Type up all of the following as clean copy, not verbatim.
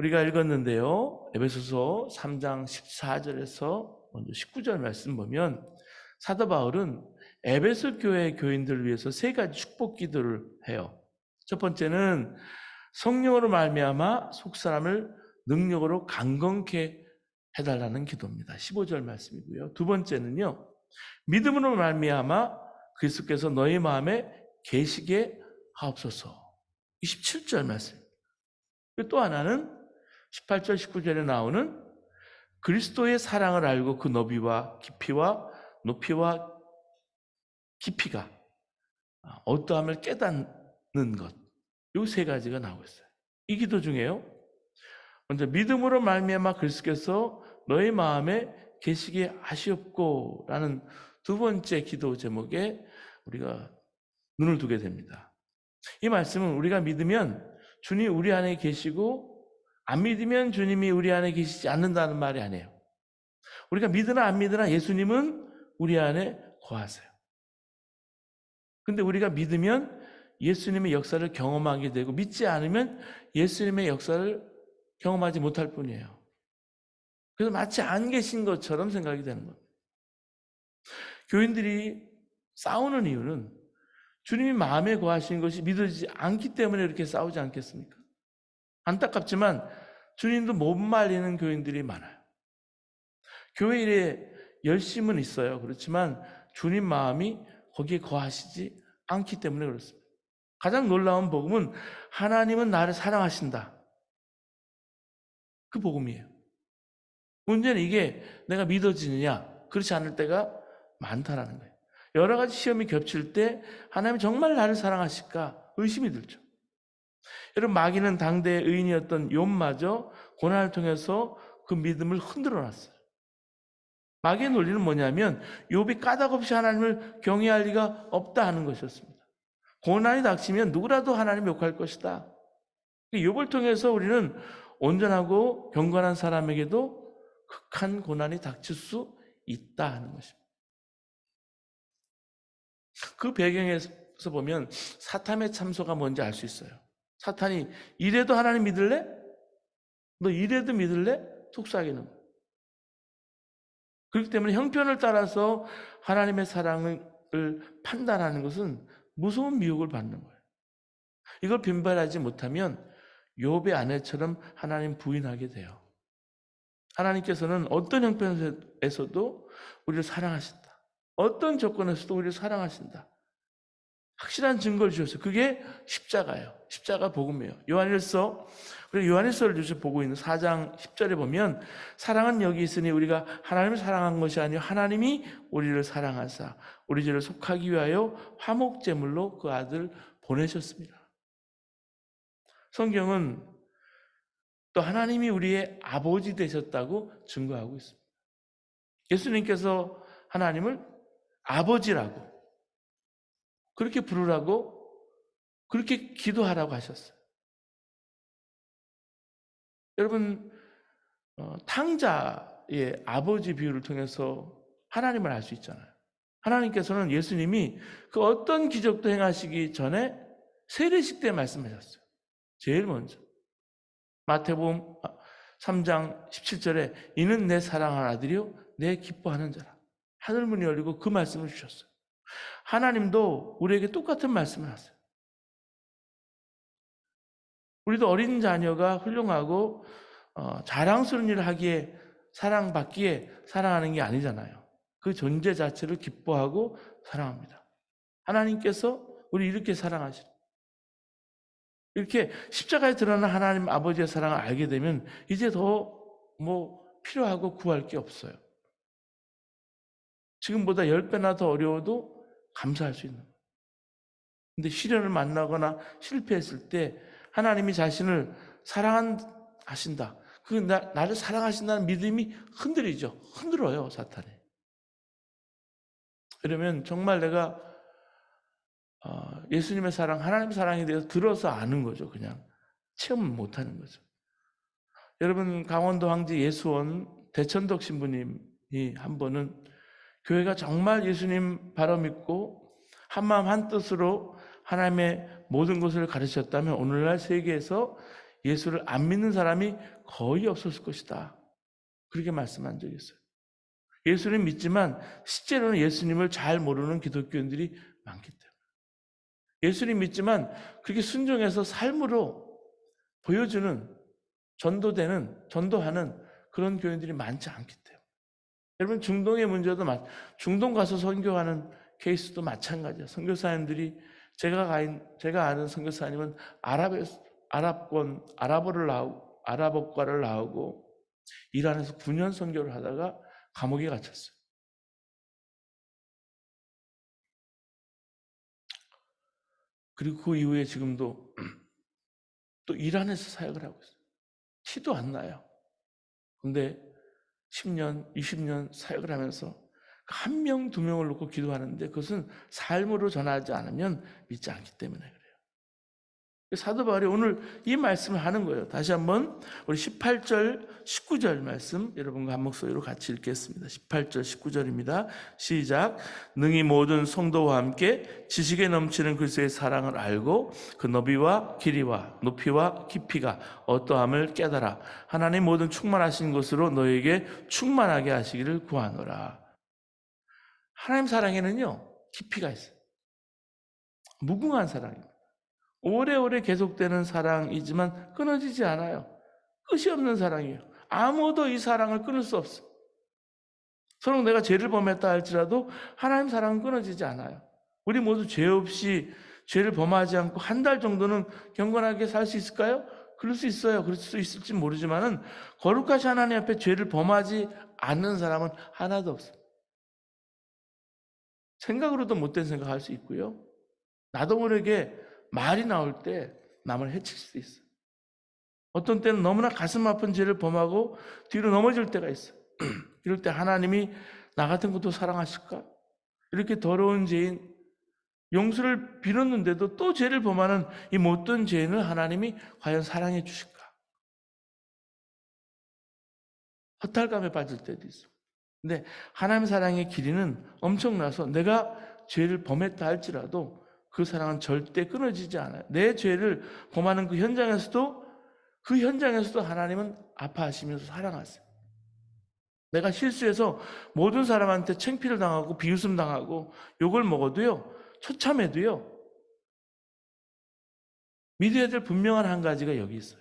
우리가 읽었는데요. 에베소서 3장 14절에서 먼저 19절 말씀 보면 사도 바울은 에베소 교회 교인들을 위해서 세 가지 축복 기도를 해요. 첫 번째는 성령으로 말미암아 속사람을 능력으로 강건케 해달라는 기도입니다. 15절 말씀이고요. 두 번째는요. 믿음으로 말미암아 그리스도께서 너희 마음에 계시게 하옵소서. 27절 말씀. 또 하나는 18절 19절에 나오는 그리스도의 사랑을 알고 그 너비와 깊이와 높이와 깊이가 어떠함을 깨닫는 것. 이 세 가지가 나오고 있어요. 이 기도 중에요. 먼저 믿음으로 말미암아 그리스도께서 너희 마음에 계시게 하시옵고라는 두 번째 기도 제목에 우리가 눈을 두게 됩니다. 이 말씀은 우리가 믿으면 주님이 우리 안에 계시고 안 믿으면 주님이 우리 안에 계시지 않는다는 말이 아니에요. 우리가 믿으나 안 믿으나 예수님은 우리 안에 거하세요. 근데 우리가 믿으면 예수님의 역사를 경험하게 되고 믿지 않으면 예수님의 역사를 경험하지 못할 뿐이에요. 그래서 마치 안 계신 것처럼 생각이 되는 겁니다. 교인들이 싸우는 이유는 주님이 마음에 거하시는 것이 믿어지지 않기 때문에 이렇게 싸우지 않겠습니까? 안타깝지만 주님도 못 말리는 교인들이 많아요. 교회 일에 열심은 있어요. 그렇지만 주님 마음이 거기에 거하시지 않기 때문에 그렇습니다. 가장 놀라운 복음은 하나님은 나를 사랑하신다. 그 복음이에요. 문제는 이게 내가 믿어지느냐, 그렇지 않을 때가 많다라는 거예요. 여러 가지 시험이 겹칠 때 하나님이 정말 나를 사랑하실까 의심이 들죠. 여러분, 마귀는 당대 의인이었던 욥마저 고난을 통해서 그 믿음을 흔들어 놨어요. 마귀의 논리는 뭐냐면 욥이 까닭없이 하나님을 경외할 리가 없다 하는 것이었습니다. 고난이 닥치면 누구라도 하나님 욕할 것이다. 욥을 통해서 우리는 온전하고 경건한 사람에게도 극한 고난이 닥칠 수 있다 하는 것입니다. 그 배경에서 보면 사탄의 참소가 뭔지 알 수 있어요. 사탄이 이래도 하나님 믿을래? 너 이래도 믿을래? 속삭이는 거예요. 그렇기 때문에 형편을 따라서 하나님의 사랑을 판단하는 것은 무서운 미혹을 받는 거예요. 이걸 빈발하지 못하면 욥의 아내처럼 하나님 부인하게 돼요. 하나님께서는 어떤 형편에서도 우리를 사랑하신다. 어떤 조건에서도 우리를 사랑하신다. 확실한 증거를 주셨어요. 그게 십자가예요. 십자가 복음이에요. 요한일서, 우리 요한일서를 주셔 보고 있는 4장 10절에 보면 사랑은 여기 있으니 우리가 하나님을 사랑한 것이 아니요 하나님이 우리를 사랑하사 우리 죄를 속하기 위하여 화목제물로 그 아들 보내셨습니다. 성경은 또 하나님이 우리의 아버지 되셨다고 증거하고 있습니다. 예수님께서 하나님을 아버지라고 그렇게 부르라고 그렇게 기도하라고 하셨어요. 여러분, 탕자의 아버지 비유를 통해서 하나님을 알 수 있잖아요. 하나님께서는 예수님이 그 어떤 기적도 행하시기 전에 세례식 때 말씀하셨어요. 제일 먼저 마태복음 3장 17절에 이는 내 사랑하는 아들이요 내 기뻐하는 자라. 하늘문이 열리고 그 말씀을 주셨어요. 하나님도 우리에게 똑같은 말씀을 하세요. 우리도 어린 자녀가 훌륭하고 자랑스러운 일을 하기에 사랑받기에 사랑하는 게 아니잖아요. 그 존재 자체를 기뻐하고 사랑합니다. 하나님께서 우리 이렇게 사랑하시는 이렇게 십자가에 드러난 하나님 아버지의 사랑을 알게 되면 이제 더 필요하고 구할 게 없어요. 지금보다 10배나 더 어려워도 감사할 수 있는 거예요. 근데 시련을 만나거나 실패했을 때 하나님이 자신을 사랑하신다. 나를 사랑하신다는 믿음이 흔들어요, 사탄이. 그러면 정말 내가 예수님의 사랑, 하나님의 사랑에 대해서 들어서 아는 거죠. 그냥 체험을 못하는 거죠. 여러분, 강원도 황제 예수원 대천덕 신부님이 한 번은 교회가 정말 예수님 바로 믿고 한마음 한뜻으로 하나님의 모든 것을 가르쳤다면 오늘날 세계에서 예수를 안 믿는 사람이 거의 없었을 것이다. 그렇게 말씀한 적이 있어요. 예수님 믿지만 실제로는 예수님을 잘 모르는 기독교인들이 많기 때문에. 예수님 믿지만 그렇게 순종해서 삶으로 보여주는, 전도하는 그런 교인들이 많지 않기 때문에. 여러분, 중동의 문제도 중동 가서 선교하는 케이스도 마찬가지예요. 선교사님들이 제가 아는 선교사님은 아랍어과를 나오고 이란에서 9년 선교를 하다가 감옥에 갇혔어요. 그리고 그 이후에 지금도 또 이란에서 사역을 하고 있어요. 티도 안 나요. 근데 10년, 20년 사역을 하면서 한 명, 두 명을 놓고 기도하는데 그것은 삶으로 전하지 않으면 믿지 않기 때문에 그래요. 사도 바울이 오늘 이 말씀을 하는 거예요. 다시 한번 우리 18절, 19절 말씀 여러분과 한 목소리로 같이 읽겠습니다. 18절, 19절입니다. 시작. 능히 모든 성도와 함께 지식에 넘치는 그리스도의 사랑을 알고 그 너비와 길이와 높이와 깊이가 어떠함을 깨달아 하나님 모든 충만하신 것으로 너에게 충만하게 하시기를 구하노라. 하나님 사랑에는요, 깊이가 있어요. 무궁한 사랑입니다. 오래오래 계속되는 사랑이지만 끊어지지 않아요. 끝이 없는 사랑이에요. 아무도 이 사랑을 끊을 수 없어. 서로 내가 죄를 범했다 할지라도 하나님 사랑은 끊어지지 않아요. 우리 모두 죄 없이 죄를 범하지 않고 한 달 정도는 경건하게 살 수 있을까요? 그럴 수 있어요. 그럴 수 있을지 모르지만은 거룩하신 하나님 앞에 죄를 범하지 않는 사람은 하나도 없어요. 생각으로도 못된 생각할 수 있고요. 나도 모르게 말이 나올 때 남을 해칠 수도 있어요. 어떤 때는 너무나 가슴 아픈 죄를 범하고 뒤로 넘어질 때가 있어요. 이럴 때 하나님이 나 같은 것도 사랑하실까? 이렇게 더러운 죄인 용서를 빌었는데도 또 죄를 범하는 이 못된 죄인을 하나님이 과연 사랑해 주실까? 허탈감에 빠질 때도 있어요. 근데 하나님 사랑의 길이는 엄청나서 내가 죄를 범했다 할지라도 그 사랑은 절대 끊어지지 않아요. 내 죄를 범하는 그 현장에서도 하나님은 아파하시면서 사랑하세요. 내가 실수해서 모든 사람한테 창피를 당하고 비웃음 당하고 욕을 먹어도요, 처참해도요, 믿어야 될 분명한 한 가지가 여기 있어요.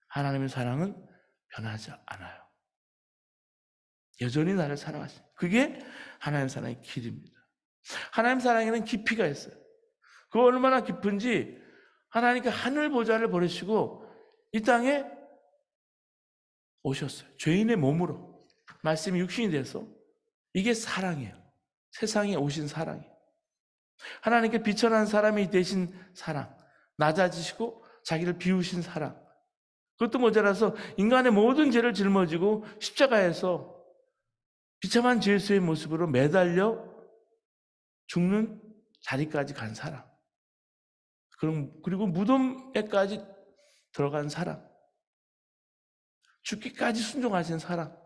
하나님의 사랑은 변하지 않아요. 여전히 나를 사랑하시죠. 그게 하나님 사랑의 길입니다. 하나님 사랑에는 깊이가 있어요. 그 얼마나 깊은지 하나님께 하늘 보좌를 버리시고 이 땅에 오셨어요. 죄인의 몸으로. 말씀이 육신이 돼서. 이게 사랑이에요. 세상에 오신 사랑이에요. 하나님께 비천한 사람이 되신 사랑. 낮아지시고 자기를 비우신 사랑. 그것도 모자라서 인간의 모든 죄를 짊어지고 십자가에서 비참한 죄수의 모습으로 매달려 죽는 자리까지 간 사랑. 그리고 무덤에까지 들어간 사랑. 죽기까지 순종하신 사랑.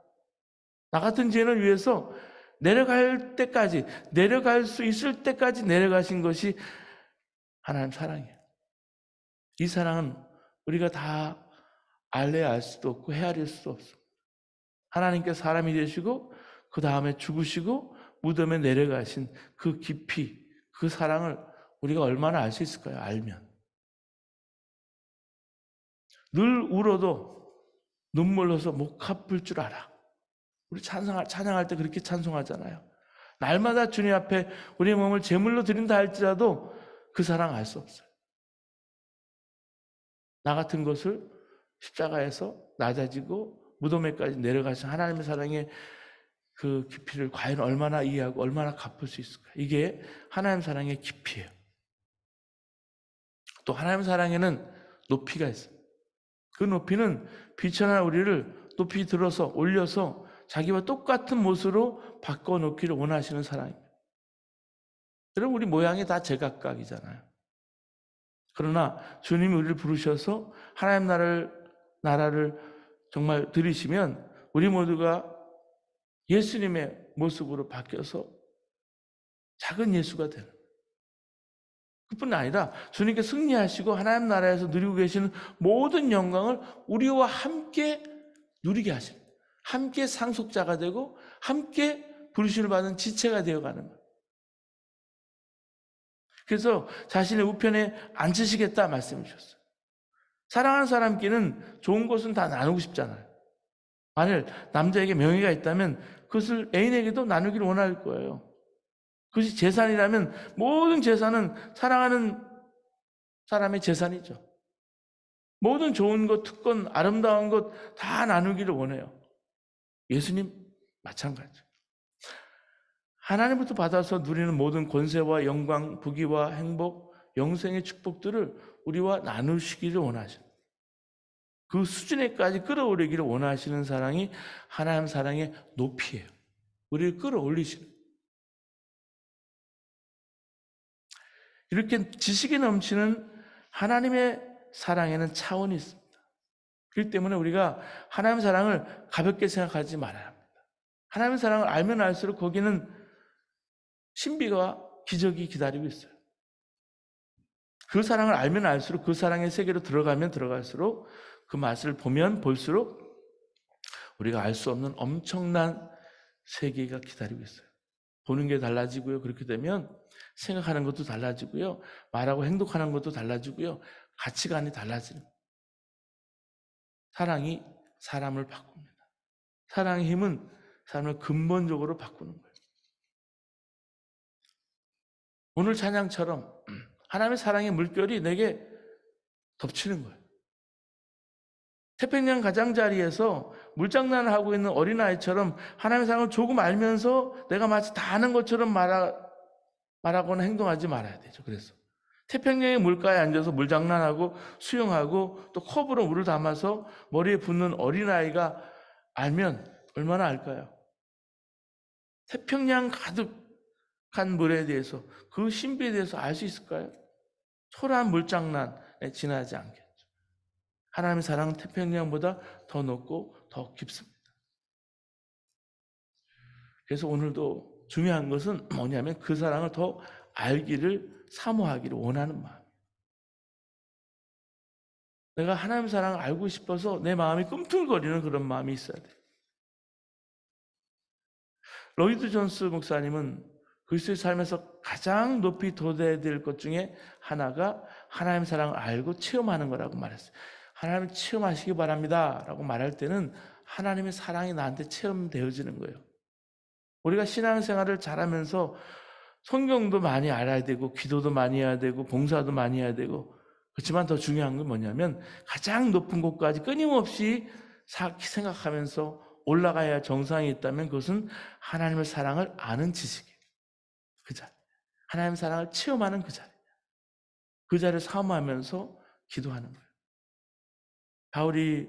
나 같은 죄인을 위해서 내려갈 수 있을 때까지 내려가신 것이 하나님 사랑이에요. 이 사랑은 우리가 다 알래야 알 수도 없고 헤아릴 수도 없습니다. 하나님께 사람이 되시고 그 다음에 죽으시고 무덤에 내려가신 그 깊이, 그 사랑을 우리가 얼마나 알 수 있을까요? 알면. 늘 울어도 눈물 흘려서 목 아플 줄 알아. 우리 찬양할 때 그렇게 찬송하잖아요. 날마다 주님 앞에 우리의 몸을 제물로 드린다 할지라도 그 사랑 알 수 없어요. 나 같은 것을 십자가에서 낮아지고 무덤에까지 내려가신 하나님의 사랑의 그 깊이를 과연 얼마나 이해하고 얼마나 갚을 수 있을까? 이게 하나님 사랑의 깊이예요. 또 하나님 사랑에는 높이가 있어요. 그 높이는 비천한 우리를 높이 들어서 올려서 자기와 똑같은 모습으로 바꿔놓기를 원하시는 사랑입니다. 여러분, 우리 모양이 다 제각각이잖아요. 그러나 주님이 우리를 부르셔서 하나님 나라를 정말 들이시면 우리 모두가 예수님의 모습으로 바뀌어서 작은 예수가 되는. 그뿐 아니라 주님께 승리하시고 하나님 나라에서 누리고 계시는 모든 영광을 우리와 함께 누리게 하십니다. 함께 상속자가 되고 함께 부르심을 받은 지체가 되어가는 거예요. 그래서 자신의 우편에 앉으시겠다 말씀해 주셨어요. 사랑하는 사람끼리는 좋은 것은 다 나누고 싶잖아요. 만일 남자에게 명예가 있다면 그것을 애인에게도 나누기를 원할 거예요. 그것이 재산이라면 모든 재산은 사랑하는 사람의 재산이죠. 모든 좋은 것, 특권, 아름다운 것 다 나누기를 원해요. 예수님 마찬가지. 하나님부터 받아서 누리는 모든 권세와 영광, 부귀와 행복, 영생의 축복들을 우리와 나누시기를 원하십니다. 그 수준에까지 끌어올리기를 원하시는 사랑이 하나님 사랑의 높이에요. 우리를 끌어올리시는. 이렇게 지식이 넘치는 하나님의 사랑에는 차원이 있습니다. 그렇기 때문에 우리가 하나님의 사랑을 가볍게 생각하지 말아야 합니다. 하나님의 사랑을 알면 알수록 거기는 신비가 기적이 기다리고 있어요. 그 사랑을 알면 알수록 그 사랑의 세계로 들어가면 들어갈수록 그 맛을 보면 볼수록 우리가 알 수 없는 엄청난 세계가 기다리고 있어요. 보는 게 달라지고요. 그렇게 되면 생각하는 것도 달라지고요. 말하고 행동하는 것도 달라지고요. 가치관이 달라지는 거예요. 사랑이 사람을 바꿉니다. 사랑의 힘은 사람을 근본적으로 바꾸는 거예요. 오늘 찬양처럼 하나님의 사랑의 물결이 내게 덮치는 거예요. 태평양 가장자리에서 물장난을 하고 있는 어린아이처럼 하나님의 사랑을 조금 알면서 내가 마치 다 아는 것처럼 말하거나 행동하지 말아야 되죠. 그래서 태평양의 물가에 앉아서 물장난하고 수영하고 또 컵으로 물을 담아서 머리에 붓는 어린아이가 알면 얼마나 알까요? 태평양 가득한 물에 대해서 그 신비에 대해서 알 수 있을까요? 초라한 물장난에 지나지 않겠죠. 하나님의 사랑은 태평양보다 더 높고 더 깊습니다. 그래서 오늘도 중요한 것은 뭐냐면 그 사랑을 더 알기를 사모하기를 원하는 마음. 내가 하나님의 사랑을 알고 싶어서 내 마음이 꿈틀거리는 그런 마음이 있어야 돼요. 로이드 존스 목사님은 그리스도의 삶에서 가장 높이 돋아야 될 것 중에 하나가 하나님의 사랑을 알고 체험하는 거라고 말했어요. 하나님을 체험하시기 바랍니다 라고 말할 때는 하나님의 사랑이 나한테 체험되어지는 거예요. 우리가 신앙생활을 잘하면서 성경도 많이 알아야 되고 기도도 많이 해야 되고 봉사도 많이 해야 되고 그렇지만 더 중요한 건 뭐냐면 가장 높은 곳까지 끊임없이 생각하면서 올라가야 정상이 있다면 그것은 하나님의 사랑을 아는 지식이에요. 그 자리. 하나님의 사랑을 체험하는 그 자리. 그 자리를 사모하면서 기도하는 거예요. 바울이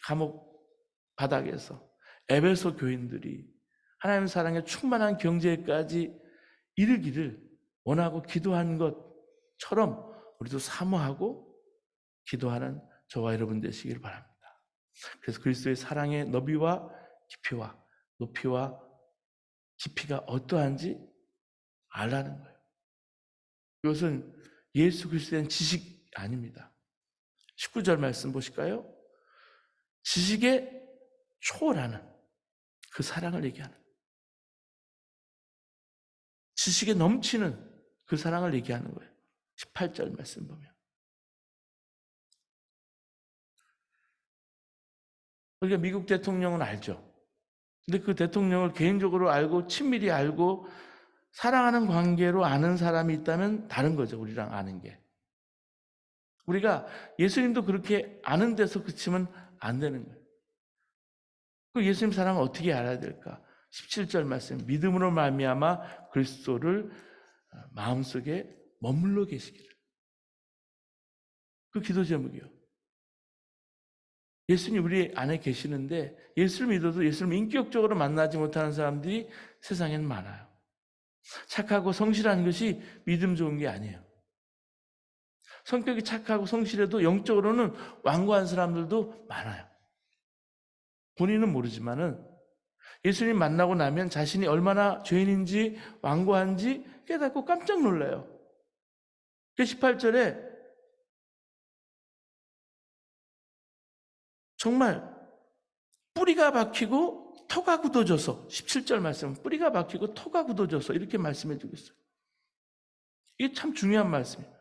감옥 바닥에서 에베소 교인들이 하나님의 사랑에 충만한 경제까지 이르기를 원하고 기도한 것처럼 우리도 사모하고 기도하는 저와 여러분 되시길 바랍니다. 그래서 그리스도의 사랑의 너비와 깊이와 높이와 깊이가 어떠한지 알라는 거예요. 이것은 예수 그리스도에 대한 지식이 아닙니다. 19절 말씀 보실까요? 지식에 초월하는 그 사랑을 얘기하는, 지식에 넘치는 그 사랑을 얘기하는 거예요. 18절 말씀 보면 우리가 미국 대통령은 알죠. 근데 그 대통령을 개인적으로 알고 친밀히 알고 사랑하는 관계로 아는 사람이 있다면 다른 거죠. 우리랑 아는 게. 우리가 예수님도 그렇게 아는 데서 그치면 안 되는 거예요. 그 예수님 사랑을 어떻게 알아야 될까? 17절 말씀, 믿음으로 말미암아 그리스도를 마음속에 머물러 계시기를. 그 기도 제목이요. 예수님 우리 안에 계시는데 예수를 믿어도 예수를 인격적으로 만나지 못하는 사람들이 세상에는 많아요. 착하고 성실한 것이 믿음 좋은 게 아니에요. 성격이 착하고 성실해도 영적으로는 완고한 사람들도 많아요. 본인은 모르지만은 예수님 만나고 나면 자신이 얼마나 죄인인지 완고한지 깨닫고 깜짝 놀라요. 그 18절에 정말 뿌리가 박히고 토가 굳어져서 17절 말씀은 뿌리가 박히고 토가 굳어져서 이렇게 말씀해 주고 있어요. 이게 참 중요한 말씀이에요.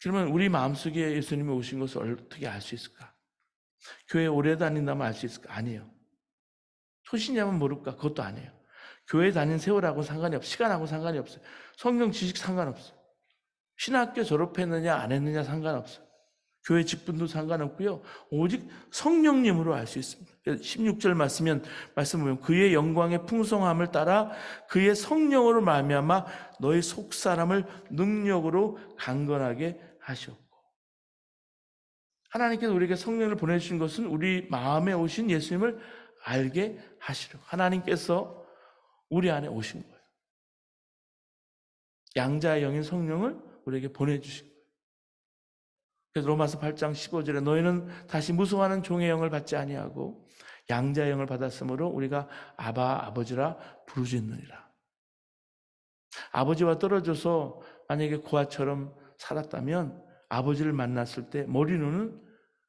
그러면 우리 마음속에 예수님이 오신 것을 어떻게 알 수 있을까? 교회 오래 다닌다면 알 수 있을까? 아니에요. 초신자면 모를까? 그것도 아니에요. 교회 다닌 세월하고 상관이 없어요. 시간하고 상관이 없어요. 성경 지식 상관없어요. 신학교 졸업했느냐 안 했느냐 상관없어요. 교회 직분도 상관없고요. 오직 성령님으로 알 수 있습니다. 16절 말씀 보면 그의 영광의 풍성함을 따라 그의 성령으로 말미암아 너희 속사람을 능력으로 강건하게 하셨고, 하나님께서 우리에게 성령을 보내주신 것은 우리 마음에 오신 예수님을 알게 하시려고 하나님께서 우리 안에 오신 거예요. 양자의 영인 성령을 우리에게 보내주신 거예요. 그래서 로마서 8장 15절에 너희는 다시 무서워하는 종의 영을 받지 아니하고 양자의 영을 받았으므로 우리가 아바 아버지라 부르짖느니라. 아버지와 떨어져서 만약에 고아처럼 살았다면 아버지를 만났을 때 머리로는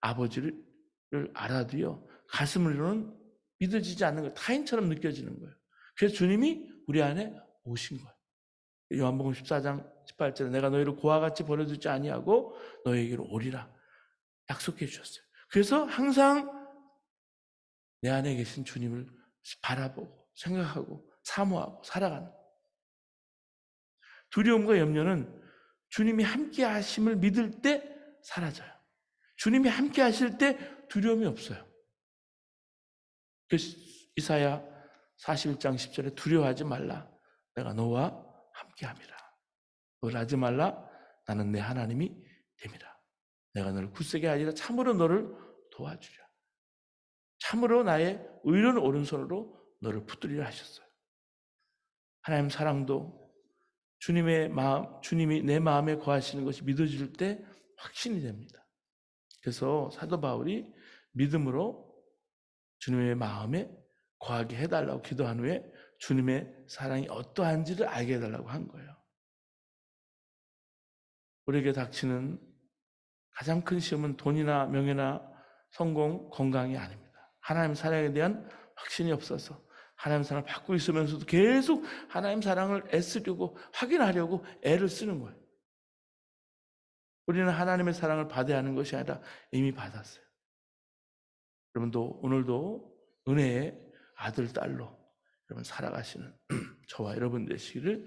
아버지를 알아도요 가슴으로는 믿어지지 않는 거예요. 타인처럼 느껴지는 거예요. 그래서 주님이 우리 안에 오신 거예요. 요한복음 14장 18절에 내가 너희를 고아와 같이 버려두지 아니하고 너희에게로 오리라 약속해 주셨어요. 그래서 항상 내 안에 계신 주님을 바라보고 생각하고 사모하고 살아가는 거예요. 두려움과 염려는 주님이 함께 하심을 믿을 때 사라져요. 주님이 함께 하실 때 두려움이 없어요. 그래서 이사야 41장 10절에 두려워하지 말라. 내가 너와 함께 함이라. 놀라지 말라. 나는 내 하나님이 됨이라. 내가 너를 굳세게 하리라. 참으로 너를 도와주리라. 참으로 나의 의로운 오른손으로 너를 붙들리라 하셨어요. 하나님 사랑도 주님이 내 마음에 거하시는 것이 믿어질 때 확신이 됩니다. 그래서 사도 바울이 믿음으로 주님의 마음에 거하게 해달라고 기도한 후에 주님의 사랑이 어떠한지를 알게 해달라고 한 거예요. 우리에게 닥치는 가장 큰 시험은 돈이나 명예나 성공, 건강이 아닙니다. 하나님 사랑에 대한 확신이 없어서 하나님 사랑을 받고 있으면서도 계속 하나님 사랑을 애쓰려고 확인하려고 애를 쓰는 거예요. 우리는 하나님의 사랑을 받아야 하는 것이 아니라 이미 받았어요. 여러분도 오늘도 은혜의 아들, 딸로 여러분 살아가시는 저와 여러분 되시기를